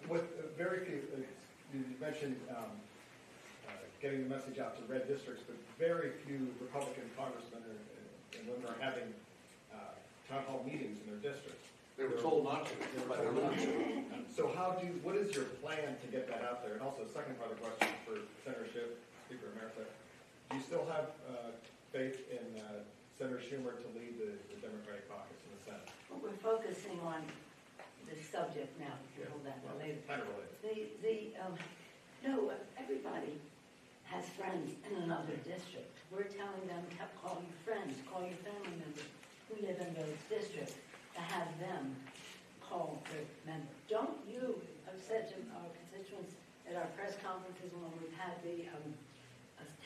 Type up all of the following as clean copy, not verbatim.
with very few, you mentioned getting the message out to red districts, but very few Republican congressmen and women are having town hall meetings in their districts. They were told not to. So what is your plan to get that out there? And also, second part of the question for Senator Schiff, Speaker Emerita, do you still have faith in Senator Schumer to lead the Democratic caucus in the Senate? Well, we're focusing on the subject now. Hold that related. Kind of related. No, everybody has friends in another district. We're telling them, call your friends, call your family members who live in those districts, to have them call their member. Don't you, I've said to our constituents at our press conferences when we've had the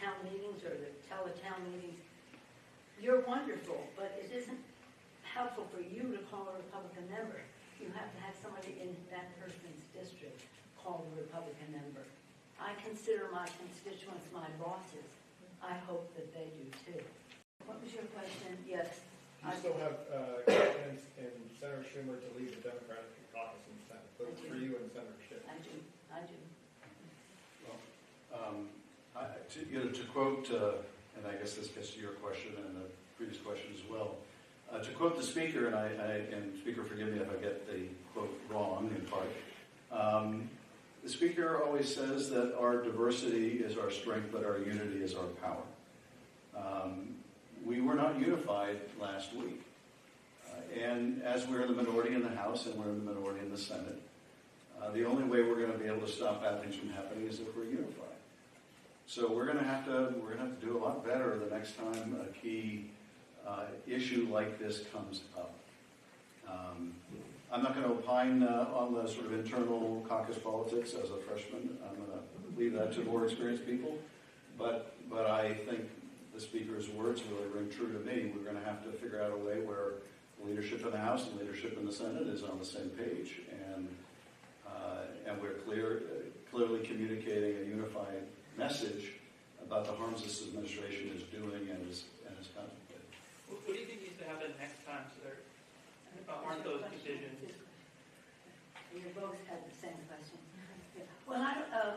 town meetings or the tele-town meetings, you're wonderful, but it isn't helpful for you to call a Republican member. You have to have somebody in that person's district call the Republican member. I consider my constituents my bosses. I hope that they do too. What was your question? Yes. Do you still have confidence in Senator Schumer to lead the Democratic caucus in the Senate, both for you and Senator Schiff? I do. Well, to quote, and I guess this gets to your question and the previous question as well, to quote the Speaker, and Speaker, forgive me if I get the quote wrong in part, the Speaker always says that our diversity is our strength, but our unity is our power. We were not unified last week. And as we're in the minority in the House and we're in the minority in the Senate, the only way we're going to be able to stop bad things from happening is if we're unified. So we're going to have to do a lot better the next time a key issue like this comes up. I'm not going to opine on the sort of internal caucus politics as a freshman. I'm going to leave that to more experienced people. But I think the Speaker's words really ring true to me. We're going to have to figure out a way where leadership in the House and leadership in the Senate is on the same page, and we're clearly communicating a unified message about the harms this administration is doing and is contemplating. What do you think needs to happen next time, sir? Aren't those decisions? You both had the same question. Well,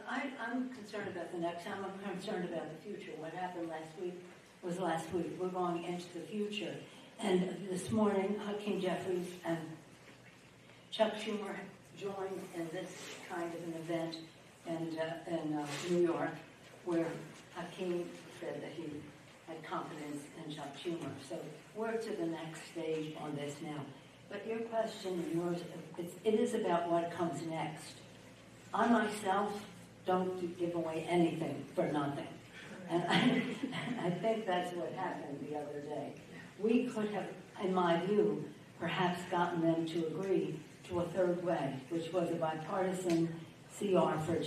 I'm concerned about the next time. I'm concerned about the future. What happened last week was last week. We're going into the future. And this morning, Hakeem Jeffries and Chuck Schumer joined in this kind of an event in New York, where Hakeem said that he had confidence in Chuck Schumer. So we're to the next stage on this now. But your question and yours, it is about what comes next. I myself don't give away anything for nothing. And I think that's what happened the other day. We could have, in my view, perhaps gotten them to agree to a third way, which was a bipartisan CR for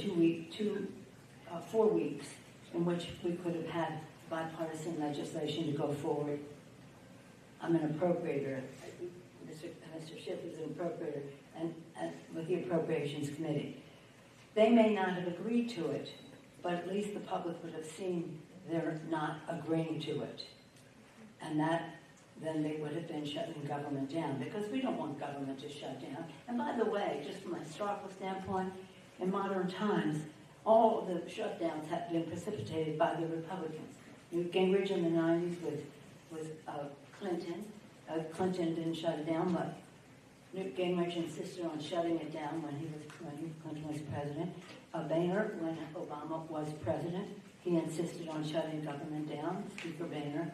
4 weeks, in which we could have had bipartisan legislation to go forward. I'm an appropriator. Mr. Schiff is an appropriator and with the Appropriations Committee. They may not have agreed to it, but at least the public would have seen they're not agreeing to it. And then they would have been shutting government down, because we don't want government to shut down. And by the way, just from a historical standpoint, in modern times, all of the shutdowns have been precipitated by the Republicans. Newt Gingrich in the 90s was Clinton. Clinton didn't shut it down, but Newt Gingrich insisted on shutting it down when Clinton was president. Boehner, when Obama was president, he insisted on shutting government down, Speaker Boehner.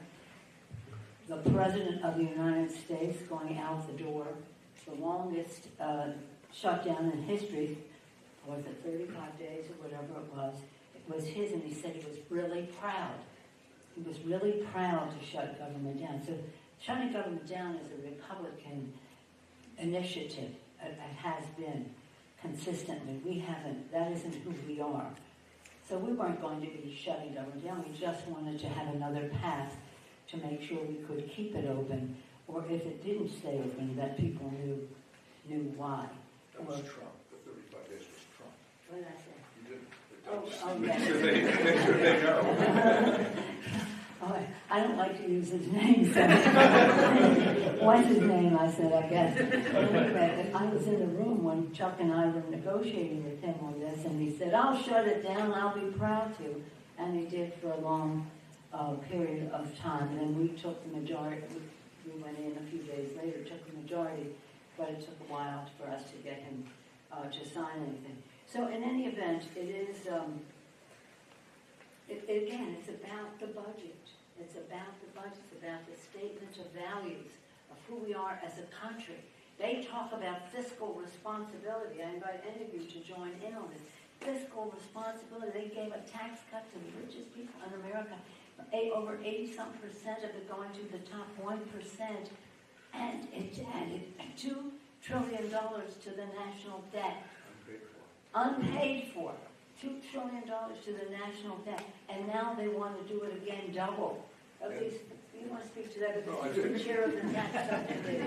The President of the United States going out the door, the longest shutdown in history, was it 35 days or whatever it was his, and he said he was really proud. He was really proud to shut government down. So shutting government down is a Republican initiative. It has been consistently. We haven't, that isn't who we are. So we weren't going to be shutting government down. We just wanted to have another path to make sure we could keep it open, or if it didn't stay open, that people knew why. That was Trump. The 35 days was Trump. What did I say? You didn't. Oh, Make sure they know. Oh, I don't like to use his name, so. What's his name? I said, I guess. Anyway, I was in the room when Chuck and I were negotiating with him on this, and he said, I'll shut it down, I'll be proud to. And he did for a long period of time. And then we took the majority, we went in a few days later, took the majority, but it took a while for us to get him to sign anything. So in any event, it is, again, it's about the budget. It's about the budget. It's about the statement of values of who we are as a country. They talk about fiscal responsibility. I invite any of you to join in on this. Fiscal responsibility. They gave a tax cut to the richest people in America. Over 80-some% of it going to the top 1%. And it added $2 trillion to the national debt. Unpaid for. $2 trillion to the national debt. And now they want to do it again double. Okay, you want to speak to that because you're the chair of the tax subcommittee.